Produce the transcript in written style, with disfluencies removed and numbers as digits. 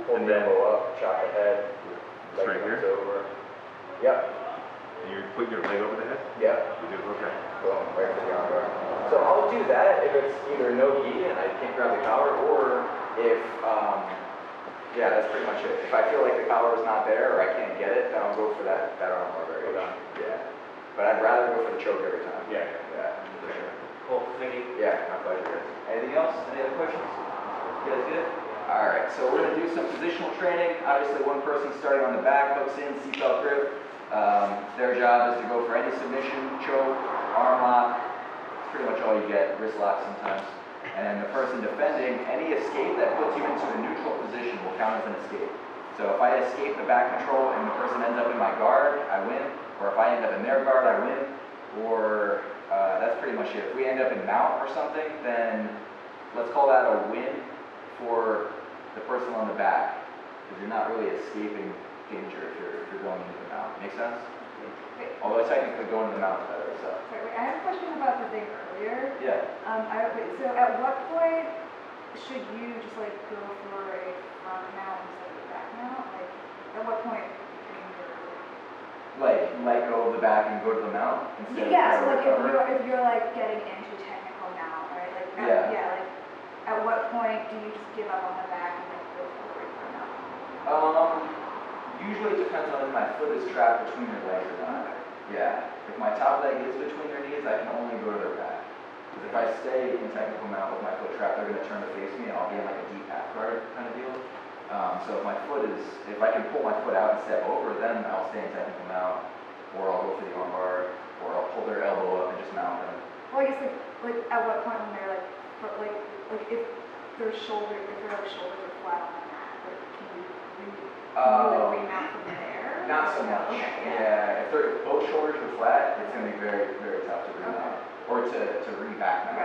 Pull the elbow up, chop the head, Just right here? over. Yep. And you put your leg over the head? Yep. You do? Okay. Boom, right for the arm bar. So I'll do that if it's either no gi and I can't grab the collar, or if, yeah, that's pretty much it. If I feel like the collar is not there or I can't get it, then I'll go for that arm bar variation. Yeah. But I'd rather go for the choke every time. Yeah. Yeah, for sure. Cool, thank you. Yeah, my pleasure, guys. Anything else? Any other questions? You guys good? All right, so we're gonna do some positional training. Obviously, one person starting on the back, hooks in, seatbelt grip. Their job is to go for any submission, choke, arm lock. It's pretty much all you get, wrist lock sometimes. And the person defending, any escape that puts you into a neutral position will count as an escape. So if I escape the back control and the person ends up in my guard, I win. Or if I end up in their guard, I win. Or that's pretty much it. If we end up in mount or something, then let's call that a win for the person on the back, because you're not really escaping danger if you're going into the mount. Make sense? Wait, Although technically going to the mount is better. So sorry, wait, I have a question about the thing earlier. yeah. So at what point should you just like go for a front mount instead of a back mount? Like, at what point in your... Like let go of the back and go to the mount instead Yeah, of so like recover. if you're like getting into technical mount, right? Like, Yeah. like at what point do you just give up on the back and like go for a front mount? Usually it depends on if my foot is trapped between your legs or not. Yeah. If my top leg is between their knees, I can only go to their back. Because if I stay in technical mount with my foot trapped, they're going to turn to face me and I'll be in like a deep half guard kind of deal. So if I can pull my foot out and step over, then I'll stay in technical mount, or I'll go for the arm bar, or I'll pull their elbow up and just mount them. Well, I guess like at what point when they're like if their shoulders are flat on the mat, like can you remount from there? Not so much. Okay, Yeah. If both shoulders are flat, it's going to be very, very tough to remount. Or to re-back mount.